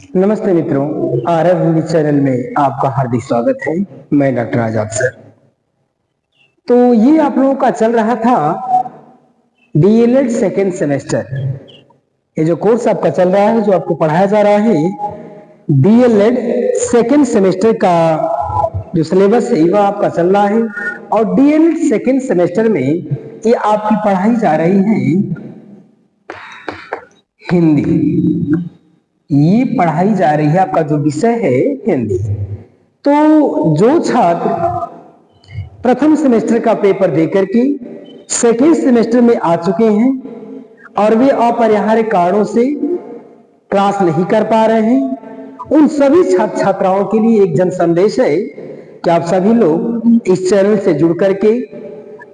नमस्ते मित्रों, आरव हिंदी चैनल में आपका हार्दिक स्वागत है। मैं डॉक्टर आजाद सर। तो ये आप लोगों का चल रहा था डीएलएड सेकेंड सेमेस्टर। ये जो कोर्स आपका चल रहा है, जो आपको पढ़ाया जा रहा है, डीएलएड सेकेंड सेमेस्टर का जो सिलेबस है वह आपका चल रहा है। और डीएलएड सेकेंड सेमेस्टर में ये आपकी पढ़ाई जा रही है हिंदी। ये पढ़ाई जा रही है, आपका जो विषय है हिंदी। तो जो छात्र प्रथम सेमेस्टर का पेपर देकर के सेकेंड सेमेस्टर में आ चुके हैं और वे अपरिहार्य कारणों से क्लास नहीं कर पा रहे हैं, उन सभी छात्र छात्राओं के लिए एक जन संदेश है कि आप सभी लोग इस चैनल से जुड़ करके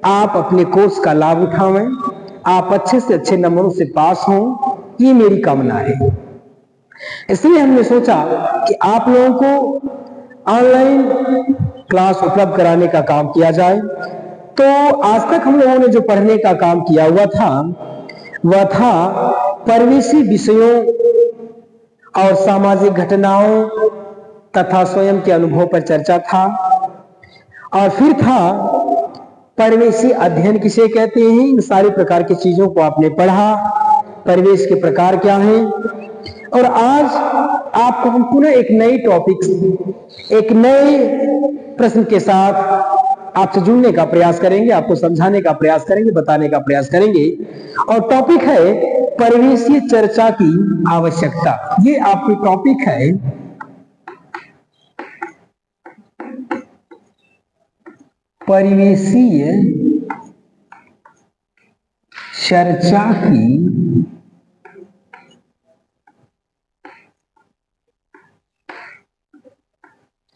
आप अपने कोर्स का लाभ उठावें, आप अच्छे से अच्छे नंबरों से पास हों, ये मेरी कामना है। इसलिए हमने सोचा कि आप लोगों को ऑनलाइन क्लास उपलब्ध कराने का काम किया जाए। तो आज तक हम लोगों ने जो पढ़ने का काम किया हुआ था वह था परिवेशी विषयों और सामाजिक घटनाओं तथा स्वयं के अनुभव पर चर्चा था। और फिर था परिवेशी अध्ययन किसे कहते हैं। इन सारे प्रकार की चीजों को आपने पढ़ा, परिवेश के प्रकार क्या हैं। और आज आपको हम पुनः एक नई टॉपिक, एक नए प्रश्न के साथ आपसे जुड़ने का प्रयास करेंगे, आपको समझाने का प्रयास करेंगे, बताने का प्रयास करेंगे। और टॉपिक है परिवेशीय चर्चा की आवश्यकता। ये आपकी टॉपिक है परिवेशीय चर्चा की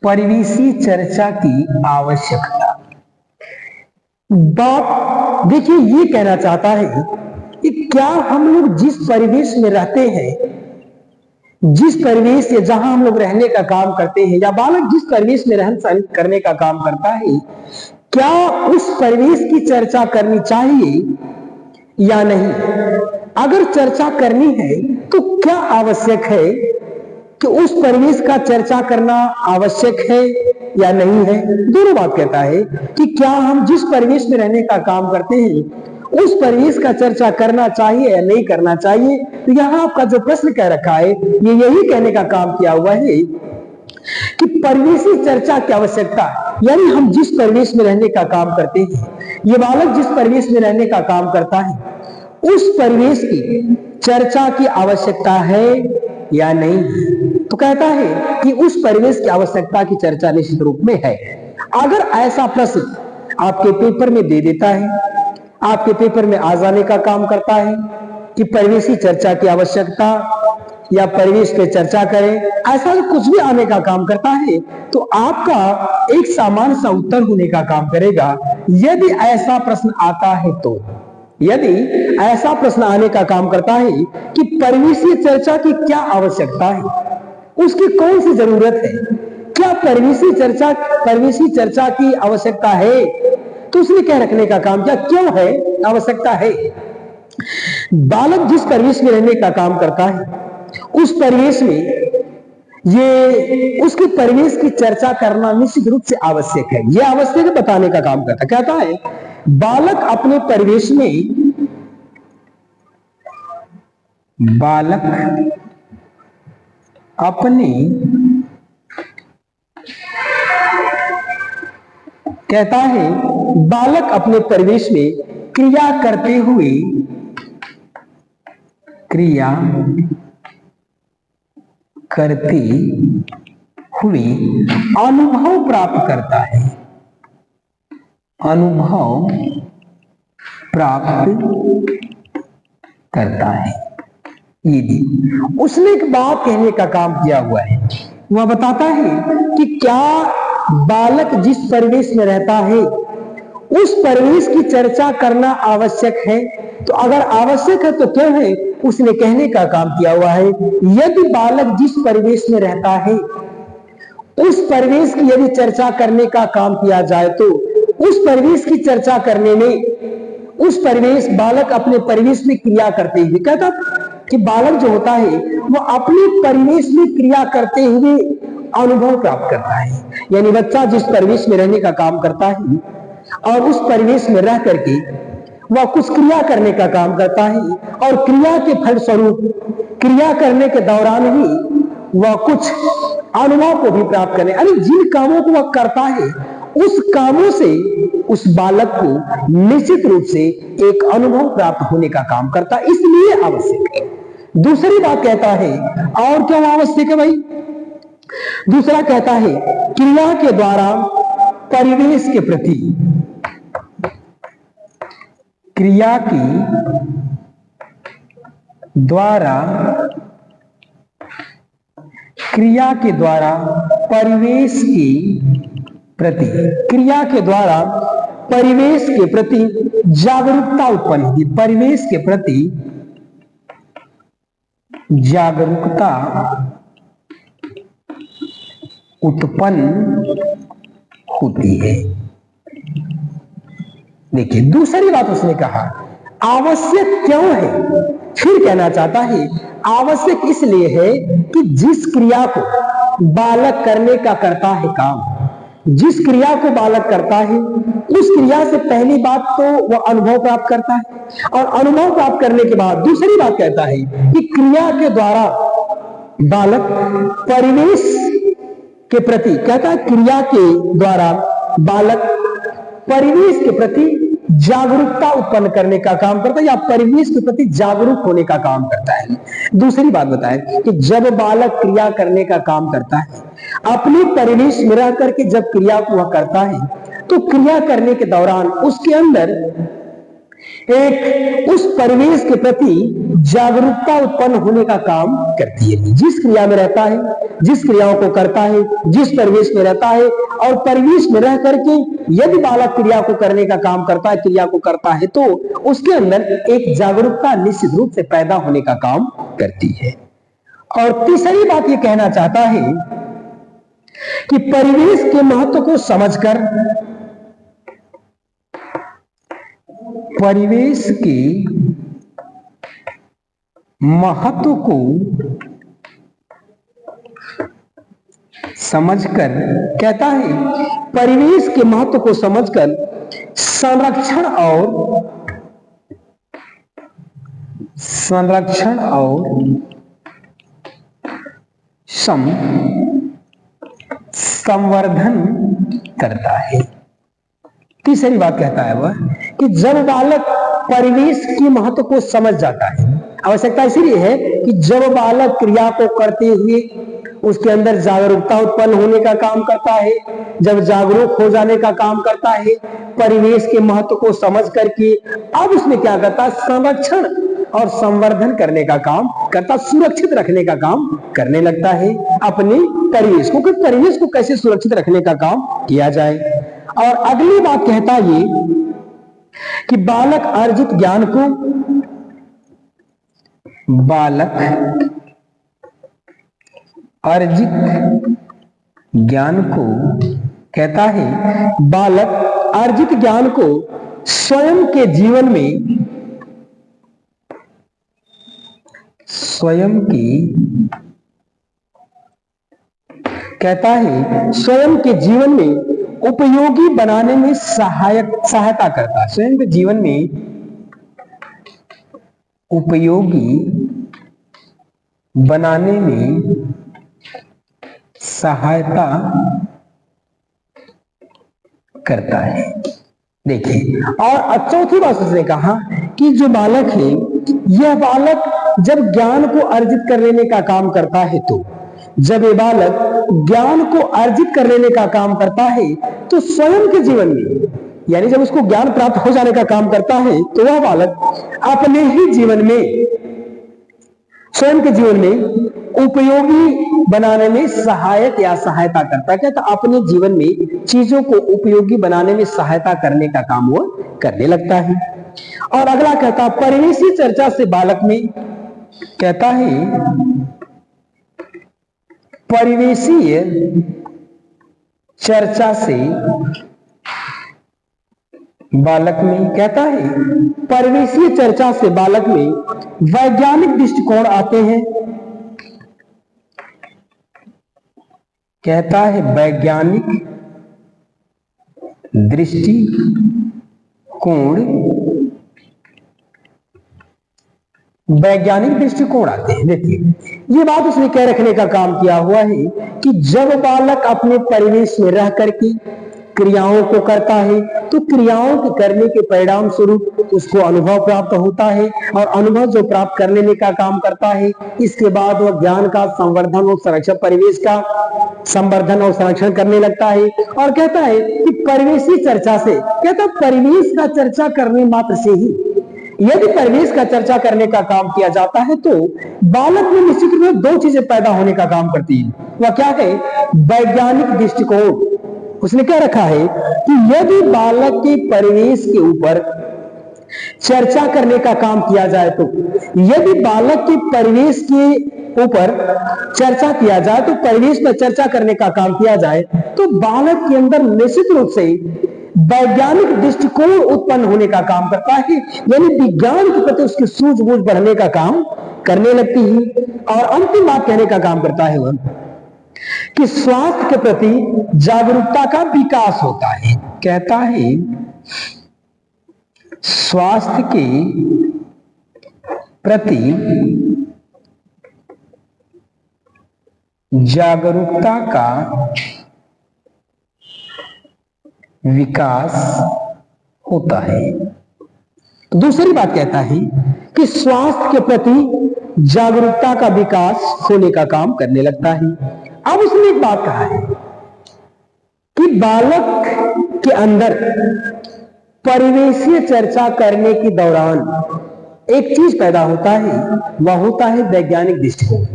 परिवेशी चर्चा की आवश्यकता। बात देखिए, ये कहना चाहता है कि क्या हम लोग जिस परिवेश में रहते हैं, जिस परिवेश से जहां हम लोग रहने का काम करते हैं, या बालक जिस परिवेश में रहन सहन करने का काम करता है, क्या उस परिवेश की चर्चा करनी चाहिए या नहीं। अगर चर्चा करनी है तो क्या आवश्यक है कि उस परिवेश का चर्चा करना आवश्यक है या नहीं है। दोनों बात कहता है कि क्या हम जिस परिवेश में रहने का काम करते हैं उस परिवेश का चर्चा करना चाहिए या नहीं करना चाहिए। तो यहां आपका जो प्रश्न कह रखा है ये यही कहने का काम किया हुआ है कि परिवेशी चर्चा की आवश्यकता, यानी हम जिस परिवेश में रहने का काम करते हैं, ये बालक जिस परिवेश में रहने का काम करता है, उस परिवेश की चर्चा की आवश्यकता है या नहीं। तो कहता है कि उस परिवेश की आवश्यकता की चर्चा निश्चित रूप में है। अगर ऐसा प्रश्न आपके पेपर में दे देता है, आपके पेपर में आ जाने का काम करता है कि परिवेशी चर्चा की आवश्यकता या परिवेश पे चर्चा करें, ऐसा कुछ भी आने का काम करता है, तो आपका एक सामान्य सा उत्तर होने का काम करेगा। यदि ऐसा प्रश्न आता है तो, यदि ऐसा प्रश्न आने का काम करता है कि परिवेशीय चर्चा की क्या आवश्यकता है, उसकी कौन सी जरूरत है, क्या परिवेशी चर्चा की आवश्यकता है, तो उसने क्या रखने का काम किया, क्यों है, आवश्यकता है। बालक जिस परिवेश में रहने का काम करता है उस परिवेश में ये उसके परिवेश की चर्चा करना निश्चित रूप से आवश्यक है। यह आवश्यक है बताने का काम करता है। कहता है बालक अपने परिवेश में, बालक अपने, कहता है बालक अपने परिवेश में क्रिया करते हुए, क्रिया करते हुए अनुभव प्राप्त करता है, अनुभव प्राप्त करता है। ये भी उसने एक बात कहने का काम किया हुआ है। वह बताता है कि क्या बालक जिस परिवेश में रहता है उस परिवेश की चर्चा करना आवश्यक है। तो अगर आवश्यक है तो क्यों है, उसने कहने का काम किया हुआ है। यदि बालक जिस परिवेश में रहता है उस परिवेश की यदि चर्चा करने का काम किया जाए तो उस परिवेश की चर्चा करने में, उस परिवेश, बालक अपने परिवेश में क्रिया करते हुए, कहता कि बालक जो होता है वो अपने परिवेश में क्रिया करते हुए अनुभव प्राप्त करता है। यानी बच्चा जिस परिवेश में रहने का काम करता है और उस परिवेश में रह करके वह कुछ क्रिया करने का काम करता है और क्रिया के फलस्वरूप क्रिया करने के दौरान ही वह कुछ अनुभव को भी प्राप्त करने, यानी जिन कामों को वह करता है उस कामों से उस बालक को निश्चित रूप से एक अनुभव प्राप्त होने का काम करता है, इसलिए आवश्यक है। दूसरी बात कहता है, और क्या आवश्यक है भाई? दूसरा कहता है क्रिया के द्वारा परिवेश के प्रति, क्रिया की द्वारा, क्रिया के द्वारा परिवेश की प्रति, क्रिया के द्वारा परिवेश के प्रति जागरूकता उत्पन्न होगी। परिवेश के प्रति जागरूकता उत्पन्न होती है। देखिए दूसरी बात उसने कहा आवश्यक क्यों है, फिर कहना चाहता है आवश्यक इसलिए है कि जिस क्रिया को बालक करने का करता है काम, जिस क्रिया को बालक करता है उस क्रिया से पहली बात तो वह अनुभव प्राप्त करता है और अनुभव प्राप्त करने के बाद दूसरी बात कहता है कि क्रिया के द्वारा बालक परिवेश के प्रति, कहता है क्रिया के द्वारा बालक परिवेश के प्रति जागरूकता उत्पन्न करने का काम करता है या परिवेश के प्रति जागरूक होने का काम करता है। दूसरी बात बताएं कि जब बालक क्रिया करने का काम करता है, अपने परिवेश में रह करके जब क्रिया को वह करता है तो क्रिया करने के दौरान उसके अंदर एक उस परिवेश के प्रति जागरूकता उत्पन्न होने का काम करती है। जिस क्रिया में रहता है, जिस क्रियाओं को करता है, जिस परिवेश में रहता है और परिवेश में रह करके यदि बालक क्रिया को करने का काम करता है, क्रिया को करता है तो उसके अंदर एक जागरूकता निश्चित रूप से पैदा होने का काम करती है। और तीसरी बात यह कहना चाहता है कि परिवेश के महत्व को समझकर, परिवेश के महत्व को समझकर, कहता है परिवेश के महत्व को समझकर संरक्षण और संवर्धन करता है। तीसरी बात कहता है वह कि जब बालक परिवेश के महत्व को समझ जाता है, आवश्यकता इसीलिए है कि जब बालक क्रिया को करते हुए उसके अंदर जागरूकता उत्पन्न होने का काम करता है, जब जागरूक हो जाने का काम करता है, परिवेश के महत्व को समझ करके अब उसमें क्या करता है, संरक्षण और संवर्धन करने का काम करता, सुरक्षित रखने का काम करने लगता है अपने परिवेश को, कि परिवेश को कैसे सुरक्षित रखने का काम किया जाए। और अगली बात कहता ये कि बालक अर्जित ज्ञान को कहता है बालक अर्जित ज्ञान को स्वयं के जीवन में, कहता है स्वयं के जीवन में उपयोगी बनाने में सहायता करता है, स्वयं के जीवन में उपयोगी बनाने में सहायता करता है। देखिए, और चौथी बात उसने कहा कि जो बालक है यह बालक जब ज्ञान को अर्जित कर लेने का काम करता है, तो जब ये बालक ज्ञान को अर्जित कर लेने का काम करता है तो स्वयं के जीवन में, यानी जब उसको ज्ञान प्राप्त हो जाने का काम करता है तो वह बालक अपने ही जीवन में, स्वयं के जीवन में उपयोगी बनाने में सहायक या सहायता करता है। कहता अपने जीवन में चीजों को उपयोगी बनाने में सहायता करने का काम वो करने लगता है। और अगला कहता परिवेशी चर्चा से बालक में, कहता है परिवेशीय चर्चा से बालक में, कहता है परिवेशीय चर्चा से बालक में वैज्ञानिक दृष्टिकोण आते हैं। कहता है वैज्ञानिक दृष्टिकोण, वैज्ञानिक दृष्टिकोण आते हैं। देखिए ये बात उसने कह रखने का काम किया हुआ है कि जब बालक अपने परिवेश में रह करके क्रियाओं को करता है तो क्रियाओं के करने के परिणाम स्वरूप उसको अनुभव प्राप्त होता है, और अनुभव जो प्राप्त कर लेने का काम करता है, इसके बाद वह ज्ञान का संवर्धन और संरक्षण, परिवेश का संवर्धन और संरक्षण करने लगता है। और कहता है कि परिवेशी चर्चा से, कहता परिवेश का चर्चा करने मात्र से ही, यदि परिवेश का चर्चा करने का काम किया जाता है तो बालक में निश्चित रूप से दो चीजें पैदा होने का काम करती है। वह क्या है? वैज्ञानिक दृष्टिकोण। उसने क्या रखा है कि यदि बालक के परिवेश के ऊपर चर्चा करने का काम किया जाए तो, यदि बालक के परिवेश के ऊपर चर्चा किया जाए तो, परिवेश पर चर्चा करने का काम किया जाए तो बालक के अंदर निश्चित रूप से वैज्ञानिक दृष्टिकोण उत्पन्न होने का काम करता है, यानी विज्ञान के प्रति उसकी सूझबूझ बढ़ने का काम करने लगती है। और अंतिम बात कहने का काम करता है वह कि स्वास्थ्य के प्रति जागरूकता का विकास होता है। कहता है स्वास्थ्य के प्रति जागरूकता का विकास होता है। दूसरी बात कहता है कि स्वास्थ्य के प्रति जागरूकता का विकास होने का काम करने लगता है। अब उसने एक बात कहा है कि बालक के अंदर परिवेशीय चर्चा करने के दौरान एक चीज पैदा होता है, वह होता है वैज्ञानिक दृष्टिकोण।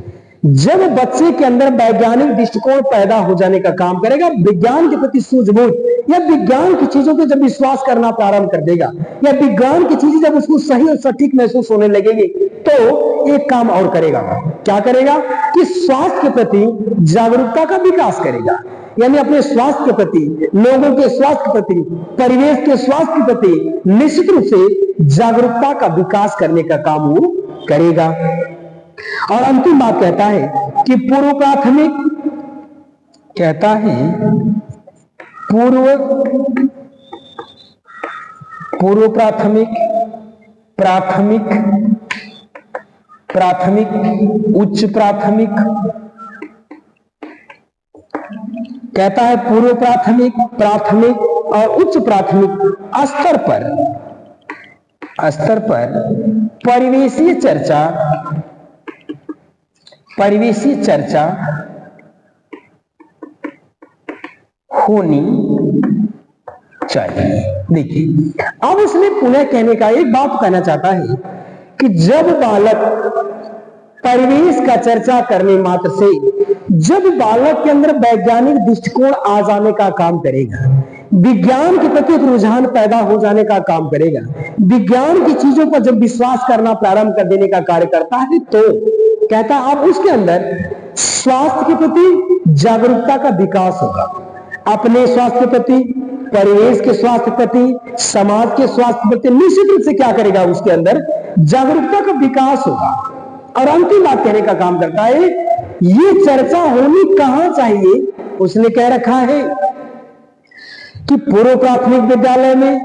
जब बच्चे के अंदर वैज्ञानिक दृष्टिकोण पैदा हो जाने का काम करेगा, विज्ञान के प्रति सूझबूझ या विज्ञान की चीजों पे जब विश्वास करना प्रारंभ कर देगा, या विज्ञान की चीजें जब उसको सही और सटीक महसूस होने लगेगी, तो एक काम और करेगा। क्या करेगा? कि स्वास्थ्य के प्रति जागरूकता का विकास करेगा, यानी अपने स्वास्थ्य के प्रति, लोगों के स्वास्थ्य के प्रति, परिवेश के स्वास्थ्य के प्रति निश्चित रूप से जागरूकता का विकास करने का काम वो करेगा। और अंतिम बात कहता है कि पूर्व प्राथमिक, कहता है पूर्व प्राथमिक, प्राथमिक, उच्च प्राथमिक, कहता है पूर्व प्राथमिक, प्राथमिक और उच्च प्राथमिक स्तर पर परिवेशीय चर्चा होनी चाहिए। देखिए अब उसने पुनः कहने का एक बात कहना चाहता है कि जब बालक परिवेश का चर्चा करने मात्र से, जब बालक के अंदर वैज्ञानिक दृष्टिकोण आ जाने का काम करेगा, विज्ञान के प्रति एक रुझान पैदा हो जाने का काम करेगा, विज्ञान की चीजों पर जब विश्वास करना प्रारंभ कर देने का कार्य करता है, तो कहता है अब उसके अंदर स्वास्थ्य के प्रति जागरूकता का विकास होगा। अपने स्वास्थ्य के प्रति, परिवेश के स्वास्थ्य के प्रति, समाज के स्वास्थ्य के प्रति निश्चित रूप से क्या करेगा? उसके अंदर जागरूकता का विकास होगा। और अंतिम बात कहने का काम करता है, ये चर्चा होनी कहां चाहिए? उसने कह रखा है कि पूर्व प्राथमिक विद्यालय में,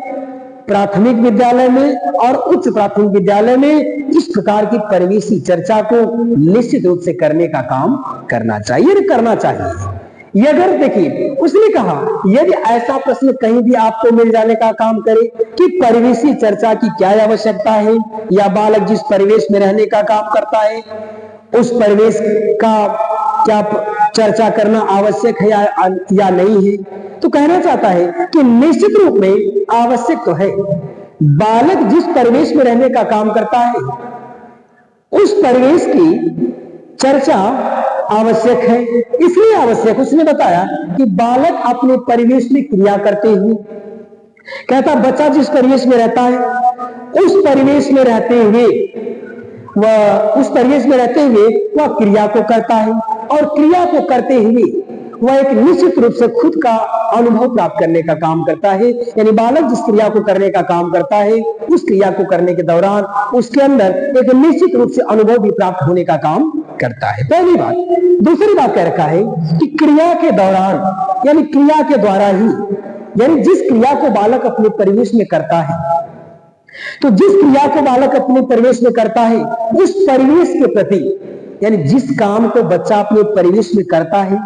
प्राथमिक विद्यालय में और उच्च प्राथमिक विद्यालय में इस प्रकार की परिवेशी चर्चा को निश्चित रूप से करने का काम करना चाहिए, करना चाहिए। ये अगर देखिए उसने कहा यदि ऐसा प्रश्न कहीं भी आपको मिल जाने का काम करे कि परिवेशी चर्चा की क्या आवश्यकता है, या बालक जिस परिवेश में रहने का काम करता है उस परिवेश का क्या चर्चा करना आवश्यक है या नहीं है, तो कहना चाहता है कि निश्चित रूप में आवश्यक तो है। बालक जिस परिवेश में रहने का काम करता है उस परिवेश की चर्चा आवश्यक है। इसलिए आवश्यक, उसने बताया कि बालक अपने परिवेश में क्रिया करते हुए, कहता बच्चा जिस परिवेश में रहता है उस परिवेश में रहते हुए वह क्रिया को करता है, और क्रिया को करते हुए वह एक निश्चित रूप से खुद का अनुभव प्राप्त करने का काम करता है। यानी बालक जिस क्रिया को करने का काम करता है, उस क्रिया को करने के दौरान उसके अंदर एक निश्चित रूप से अनुभव भी प्राप्त होने का काम करता है। पहली बात। दूसरी बात कह रखा है कि क्रिया के दौरान यानी क्रिया के द्वारा ही, यानी जिस क्रिया को बालक अपने परिवेश में करता है, तो जिस क्रिया को बालक अपने परिवेश में करता है उस परिवेश के प्रति, यानी जिस काम को बच्चा अपने परिवेश में करता है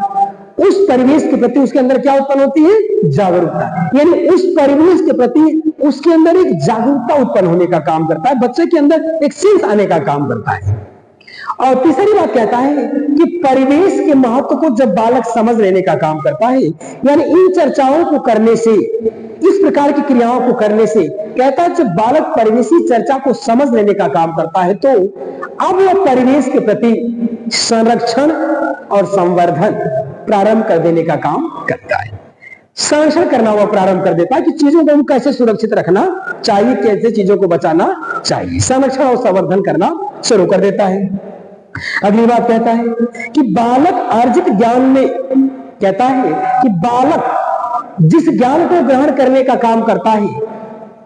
उस परिवेश के प्रति उसके अंदर क्या उत्पन्न होती है? जागरूकता। यानी उस परिवेश के प्रति उसके अंदर एक जागरूकता उत्पन्न होने का काम करता है, बच्चे के अंदर एक सेंस आने का काम करता है। और तीसरी बात कहता है कि परिवेश के महत्व को जब बालक समझ लेने का काम करता है, यानी इन चर्चाओं को करने से, इस प्रकार की क्रियाओं को करने से, कहता है जब बालक परिवेशी चर्चा को समझ लेने का काम करता है तो अब वह परिवेश के प्रति संरक्षण और संवर्धन प्रारंभ कर देने का काम करता है। संरक्षण करना वह प्रारंभ कर देता है कि चीजों को कैसे सुरक्षित रखना चाहिए, कैसे चीजों को बचाना चाहिए, संरक्षण और संवर्धन करना शुरू कर देता है। अगली बात कहता है कि बालक अर्जित ज्ञान में, कहता है कि बालक जिस ज्ञान को ग्रहण करने का काम करता है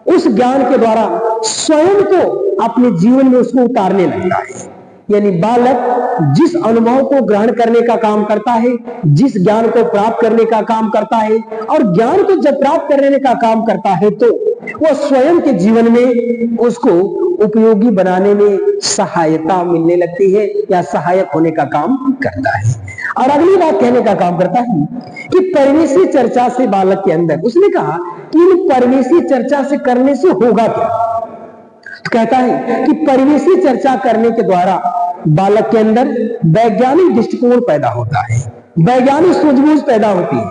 उस ज्ञान के द्वारा स्वयं को अपने जीवन में उसको उतारने लगता है। यानी बालक जिस अनुभव को ग्रहण करने का काम करता है, जिस ज्ञान को प्राप्त करने का काम करता है, और ज्ञान को जब प्राप्त करने का काम करता है तो वह स्वयं के जीवन में उसको उपयोगी बनाने में सहायता मिलने लगती है या सहायक होने का काम करता है। और अगली बात कहने का काम करता है कि परिवेशी चर्चा से बालक के अंदर, उसने कहा कि इन परिवेशी चर्चा से करने से होगा क्या? तो कहता है कि परिवेशी चर्चा करने के द्वारा बालक के अंदर वैज्ञानिक दृष्टिकोण पैदा होता है, वैज्ञानिक सूझबूझ पैदा होती है,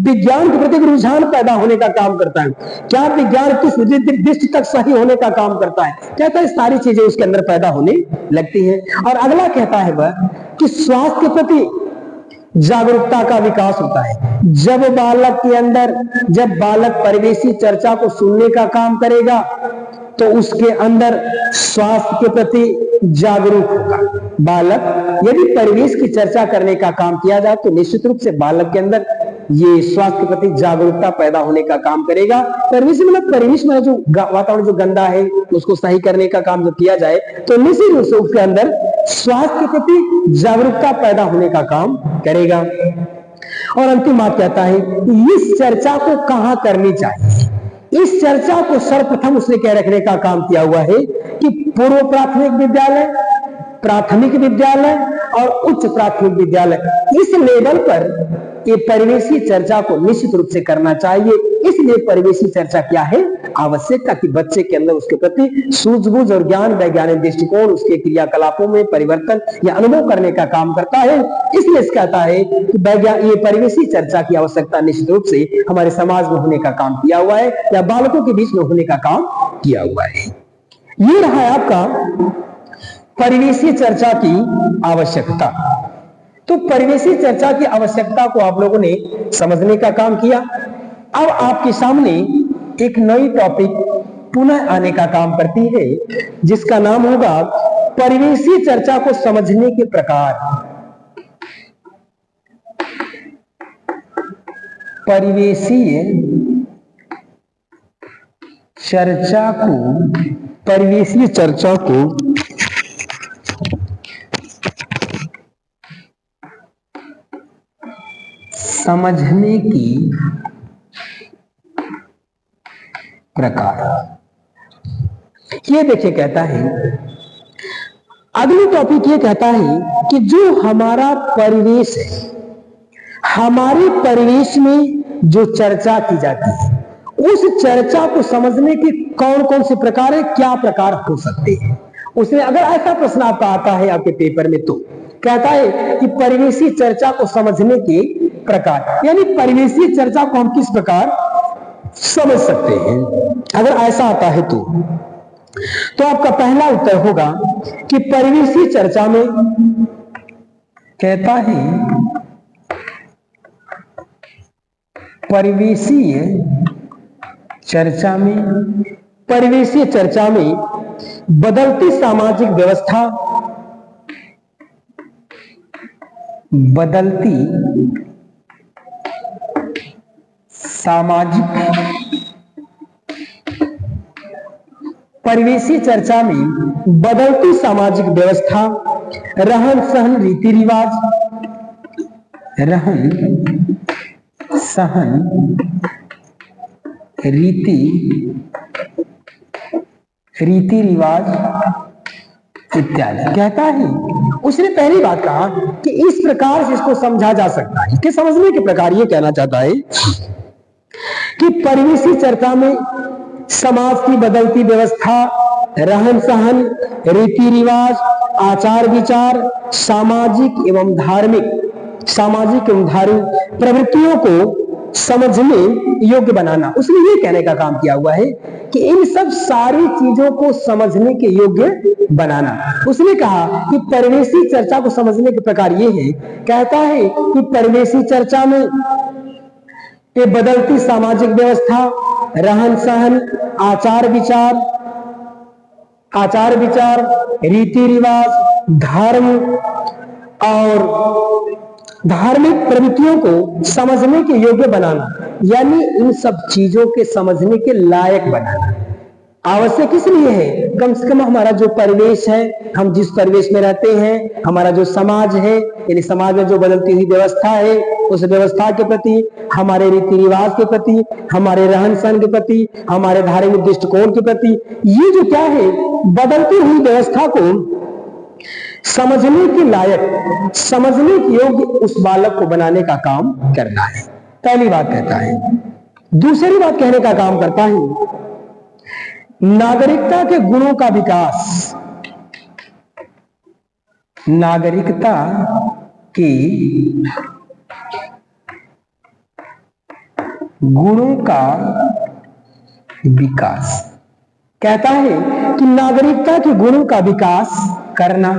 विज्ञान के प्रति रुझान पैदा होने का काम करता है। क्या विज्ञान किस दृष्टि तक सही होने का काम करता है, कहता है सारी चीजें उसके अंदर पैदा होने लगती हैं। और अगला कहता है वह कि स्वास्थ्य के प्रति जागरूकता का विकास होता है। जब बालक के अंदर, जब बालक परिवेशी चर्चा को सुनने का काम करेगा तो उसके अंदर स्वास्थ्य के प्रति जागरूक होगा। बालक यदि परिवेश की चर्चा करने का काम किया जाए तो निश्चित रूप से बालक के अंदर ये स्वास्थ्य के प्रति जागरूकता पैदा होने का काम करेगा। परिवेश मतलब परिवेश में जो वातावरण जो गंदा है उसको सही करने का काम जो किया जाए तो निश्चित रूप से उसके अंदर स्वास्थ्य के प्रति जागरूकता पैदा होने का काम करेगा। और अंतिम बात कहता है इस चर्चा को कहां करनी चाहिए। इस चर्चा को सर्वप्रथम उसने कह रखने का काम किया हुआ है कि पूर्व प्राथमिक विद्यालय, प्राथमिक विद्यालय और उच्च प्राथमिक विद्यालय, इस लेवल पर ये परिवेशी चर्चा को निश्चित रूप से करना चाहिए। इसलिए परिवेशी चर्चा क्या है? आवश्यक, ताकि बच्चे के अंदर उसके प्रति सूझबूझ और ज्ञान, वैज्ञानिक दृष्टिकोण, उसके क्रियाकलापों में परिवर्तन या अनुभव करने का काम करता है। इसलिए कहता है कि ये परिवेशी चर्चा की आवश्यकता निश्चित रूप से हमारे समाज में होने का काम किया हुआ है या बालकों के बीच में होने का काम किया हुआ है। ये रहा है आपका परिवेशी चर्चा की आवश्यकता। तो परिवेशी चर्चा की आवश्यकता को आप लोगों ने समझने का काम किया। अब आपके सामने एक नई टॉपिक पुनः आने का काम करती है जिसका नाम होगा परिवेशी चर्चा को समझने के प्रकार। परिवेशी चर्चा को समझने की प्रकार। ये देखिए कहता है, अगली टॉपिक ये कहता है कि जो हमारा परिवेश है, हमारे परिवेश में जो चर्चा की जाती है उस चर्चा को समझने के कौन कौन से प्रकार है, क्या प्रकार हो सकते हैं। उसमें अगर ऐसा प्रश्न आपका आता है आपके पेपर में तो कहता है कि परिवेशी चर्चा को समझने के प्रकार, यानी परिवेशी चर्चा को हम किस प्रकार समझ सकते हैं। अगर ऐसा आता है तो आपका पहला उत्तर होगा कि परिवेशी चर्चा में कहता है परिवेशी चर्चा में बदलती सामाजिक व्यवस्था, बदलती सामाजिक परिवेशी चर्चा में बदलती सामाजिक व्यवस्था, रहन सहन, रीति रिवाज, रहन सहन, रीति रिवाज इत्यादि। कहता है, उसने पहली बात कहा कि इस प्रकार से इसको समझा जा सकता है। इसके समझने के प्रकार ये कहना चाहता है कि परिवेशी चर्चा में समाज की बदलती व्यवस्था, रहन सहन, रीति रिवाज, आचार विचार, सामाजिक एवं धार्मिक प्रवृत्तियों को समझने योग्य बनाना। उसने ये कहने का काम किया हुआ है कि इन सब सारी चीजों को समझने के योग्य बनाना। उसने कहा कि परिवेशी चर्चा को समझने के प्रकार ये है। कहता है कि परिवेशी चर्चा में ये बदलती सामाजिक व्यवस्था, रहन सहन, आचार विचार, रीति रिवाज, धर्म और धार्मिक प्रवृत्तियों को समझने के योग्य बनाना, यानी इन सब चीजों के समझने के लायक बनाना आवश्यक इसलिए है। कम से कम हमारा जो परिवेश है, हम जिस परिवेश में रहते हैं, हमारा जो समाज है, यानी समाज में जो बदलती हुई व्यवस्था है, उस व्यवस्था के प्रति, हमारे रीति रिवाज के प्रति, हमारे रहन सहन के प्रति, हमारे धार्मिक दृष्टिकोण के प्रति, ये जो क्या है, बदलती हुई व्यवस्था को समझने के लायक, समझने के योग्य उस बालक को बनाने का काम करना है। पहली बात कहता है। दूसरी बात कहने का काम करता है नागरिकता के गुणों का विकास, नागरिकता के गुणों का विकास। कहता है कि नागरिकता के गुणों का विकास करना,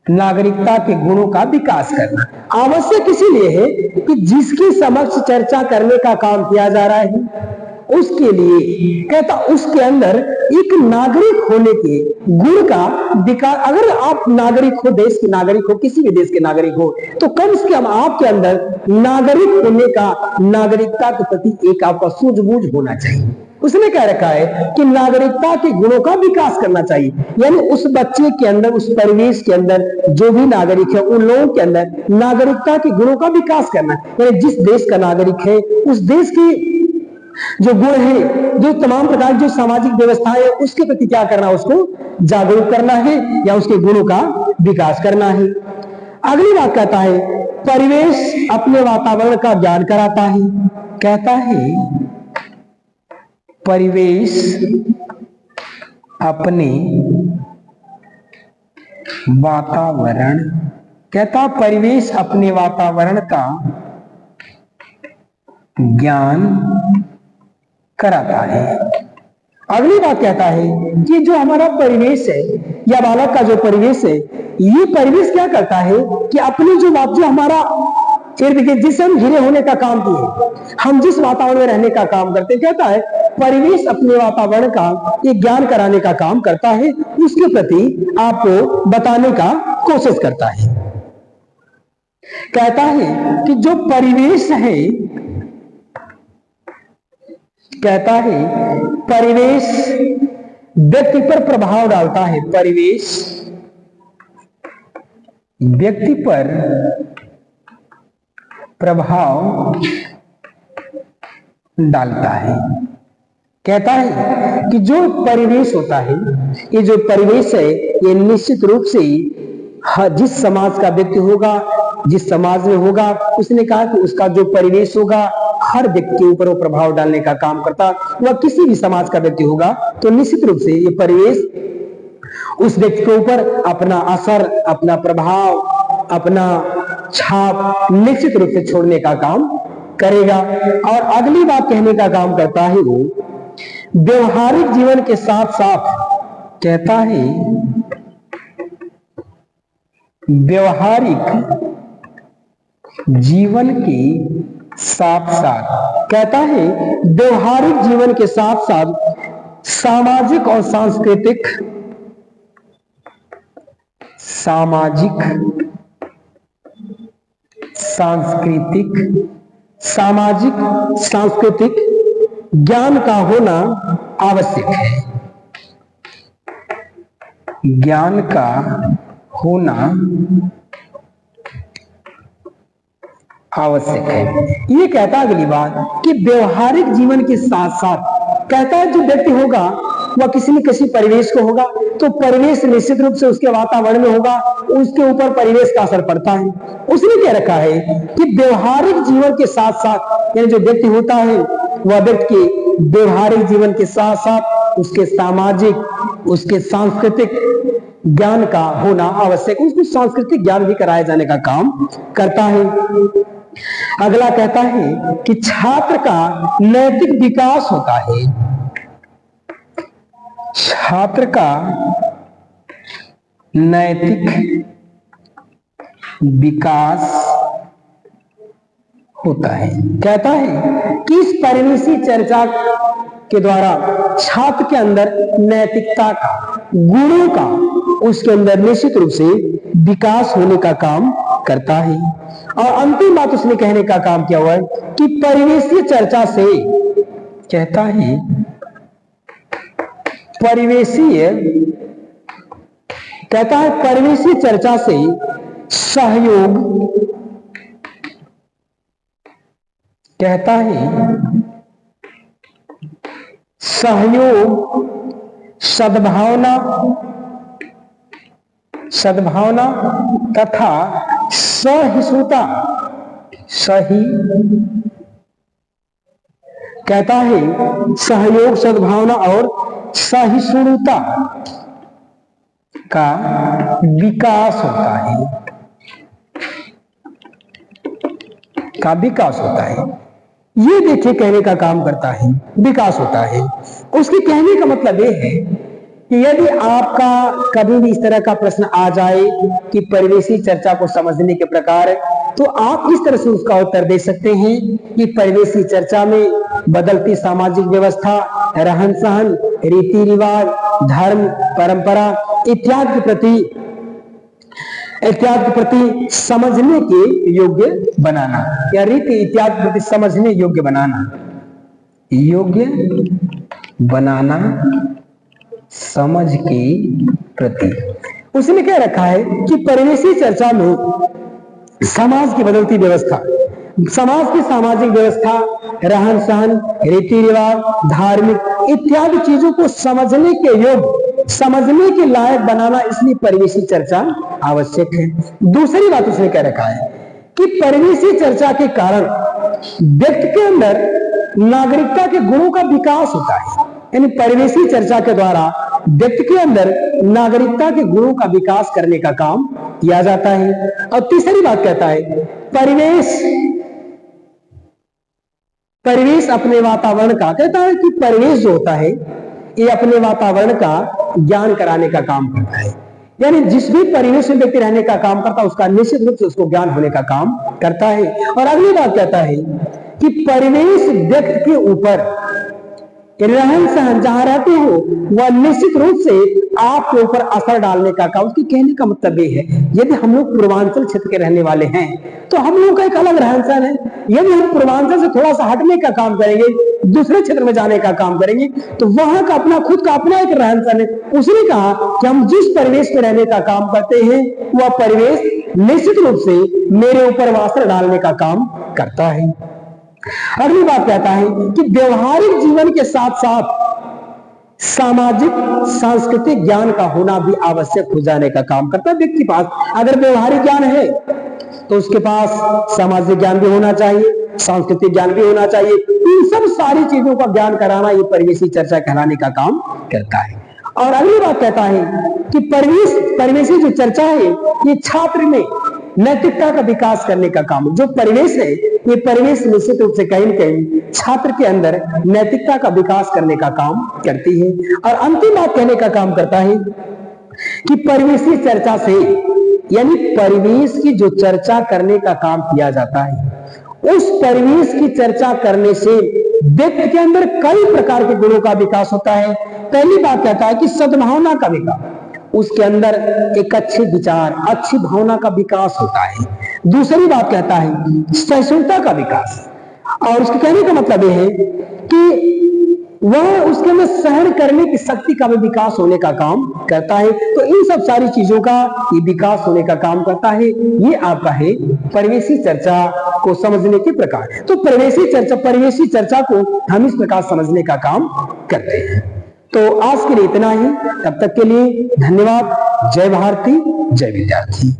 नागरिकता के गुणों का विकास करना आवश्यक इसीलिए है कि जिसकी समक्ष चर्चा करने का काम किया जा रहा है, उसके लिए कहता उसके अंदर एक नागरिक होने के गुण का विकास। अगर आप नागरिक हो, देश के नागरिक हो, किसी भी देश के नागरिक हो, तो कम से कम आपके अंदर नागरिक होने का, नागरिकता के प्रति एक आपका सूझबूझ होना चाहिए। उसने कह रखा है कि नागरिकता के गुणों का विकास करना चाहिए, यानी उस बच्चे के अंदर, उस परिवेश के अंदर जो भी नागरिक है, उन लोगों के अंदर नागरिकता के गुणों का विकास करना। यानी जिस देश का नागरिक है, उस देश की जो गुण है, जो तमाम प्रकार की जो सामाजिक व्यवस्था है, उसके प्रति क्या करना, उसको जागरूक करना है या उसके गुणों का विकास करना है। अगली बात कहता है परिवेश अपने वातावरण का ज्ञान कराता है। कहता है परिवेश अपने वातावरण, कहता परिवेश अपने वातावरण का ज्ञान कराता है। अगली बात कहता है कि जो हमारा परिवेश है या बालक का जो परिवेश है, ये परिवेश क्या करता है कि अपनी जो बात, जो हमारा इर्द गिर्द जिससे हम घिरे होने का काम किए, हम जिस वातावरण में रहने का काम करते हैं, कहता है परिवेश अपने वातावरण का एक ज्ञान कराने का काम करता है, उसके प्रति आपको बताने का कोशिश करता है। कहता है कि जो परिवेश है, कहता है परिवेश व्यक्ति पर प्रभाव डालता है, परिवेश व्यक्ति पर प्रभाव डालता है। कहता है कि जो परिवेश होता है, ये जो परिवेश है, ये निश्चित रूप से जिस समाज का व्यक्ति होगा, जिस समाज में होगा, उसने कहा कि उसका जो परिवेश होगा हर व्यक्ति के ऊपर वो प्रभाव डालने का काम करता। वह किसी भी समाज का व्यक्ति होगा तो निश्चित रूप से ये परिवेश उस व्यक्ति के ऊपर अपना असर, अपना प्रभाव, अपना छाप निश्चित रूप से छोड़ने का काम करेगा। और अगली बात कहने का काम करता है वो व्यवहारिक जीवन के साथ साथ, कहता है व्यवहारिक जीवन के साथ साथ, कहता है व्यवहारिक जीवन के साथ साथ सामाजिक और सांस्कृतिक, सामाजिक सांस्कृतिक ज्ञान का होना आवश्यक है। ज्ञान का होना आवश्यक है। ये कहता है अगली बात कि व्यवहारिक जीवन के साथ साथ कहता है जो व्यक्ति होगा वह किसी न किसी परिवेश को होगा, तो परिवेश निश्चित रूप से उसके वातावरण में होगा, उसके ऊपर परिवेश का असर पड़ता है। उसने क्या रखा है कि व्यवहारिक जीवन के साथ साथ यानी जो व्यक्ति होता है वह व्यक्ति के व्यवहारिक जीवन के साथ साथ उसके सामाजिक उसके सांस्कृतिक ज्ञान का होना आवश्यक, उसको सांस्कृतिक ज्ञान भी कराए जाने का काम करता है। अगला कहता है कि छात्र का नैतिक विकास होता है। छात्र का नैतिक विकास होता है। कहता है कि इस परिवेशी चर्चा के द्वारा छात्र के अंदर नैतिकता का, गुणों का उसके अंदर निश्चित रूप से विकास होने का काम करता है। और अंतिम बात उसने कहने का काम किया हुआ है कि परिवेशीय चर्चा से, कहता है परिवेशीय, कहता है परिवेशीय चर्चा से सहयोग, कहता है सहयोग, सद्भावना, सद्भावना तथा सहिष्णुता, कहता है सहयोग, सद्भावना और सहिष्णुता का विकास होता है, का विकास होता है। ये देखिए कहने का काम करता है, विकास होता है। उसके कहने का मतलब ये है कि यदि आपका कभी भी इस तरह का प्रश्न आ जाए कि परिवेशी चर्चा को समझने के प्रकार, तो आप इस तरह से उसका उत्तर दे सकते हैं कि परिवेशी चर्चा में बदलती सामाजिक व्यवस्था, रहन सहन, रीति रिवाज, धर्म, परंपरा इत्यादि के प्रति समझने के योग्य बनाना, या रीति इत्यादि प्रति समझने योग्य बनाना, समझ के प्रति। उसने क्या रखा है कि परिवेशी चर्चा में समाज की बदलती व्यवस्था, समाज की सामाजिक व्यवस्था, रहन सहन, रीति रिवाज, धार्मिक इत्यादि चीजों को समझने के योग्य, समझने के लायक बनाना, इसलिए परिवेशी चर्चा आवश्यक है। दूसरी बात उसने क्या रखा है कि परिवेशी चर्चा के कारण व्यक्ति के अंदर नागरिकता के गुणों का विकास होता है। यानी परिवेशी चर्चा के द्वारा व्यक्ति के अंदर नागरिकता के गुणों का विकास करने का काम किया जाता है। और तीसरी बात कहता है परिवेश अपने वातावरण का, कहता है कि परिवेश जो होता है ये अपने वातावरण का ज्ञान कराने का काम करता है। यानी जिस भी परिवेश में व्यक्ति रहने का काम करता है उसका निश्चित रूप से उसको ज्ञान होने का काम करता है। और अगली बात कहता है कि परिवेश व्यक्ति के ऊपर रहन सहन जहां रहते हो वह निश्चित रूप से आपके ऊपर असर डालने का काम। उसके कहने का मतलब ये है यदि हम लोग पूर्वांचल क्षेत्र के रहने वाले हैं तो हम लोगों का एक अलग रहन सहन है। यदि हम पूर्वांचल से थोड़ा सा हटने का काम करेंगे, दूसरे क्षेत्र में जाने का काम करेंगे, तो वहां का अपना खुद का अपना एक रहन सहन है। उसने कहा कि हम जिस परिवेश में रहने का काम करते हैं वह परिवेश निश्चित रूप से मेरे ऊपर असर डालने का काम करता है। अगली बात कहता है कि व्यवहारिक जीवन के साथ साथ सामाजिक सांस्कृतिक ज्ञान का होना भी आवश्यक हो जाने का काम करता है। व्यक्ति के पास अगर व्यवहारिक ज्ञान है तो उसके पास सामाजिक ज्ञान भी होना चाहिए, सांस्कृतिक ज्ञान भी होना चाहिए। इन सब सारी चीजों का ज्ञान कराना ये परिवेशी चर्चा कहलाने का काम करता है। और अगली बात कहता है कि परिवेशी जो चर्चा है ये छात्र में नैतिकता का विकास करने का काम, जो परिवेश है ये परिवेश निश्चित रूप से कहीं न कहीं छात्र के अंदर नैतिकता का विकास करने का काम करती है। और अंतिम बात कहने का काम करता है कि परिवेशी चर्चा से, यानी परिवेश की जो चर्चा करने का काम किया जाता है उस परिवेश की चर्चा करने से व्यक्ति के अंदर कई प्रकार के गुणों का विकास होता है। पहली बात कहता है कि सद्भावना का विकास, उसके अंदर एक अच्छे विचार, अच्छी भावना का विकास होता है। दूसरी बात कहता है सहिष्णुता का विकास, और उसके कहने का मतलब यह है कि वह उसके अंदर सहन करने की शक्ति का भी विकास होने का काम करता है। तो इन सब सारी चीजों का ये विकास होने का काम करता है। ये आपका है परिवेशी चर्चा को समझने के प्रकार। तो परिवेशी चर्चा को हम इस प्रकार समझने का काम करते हैं। तो आज के लिए इतना ही। तब तक के लिए धन्यवाद। जय भारती, जय विद्यार्थी।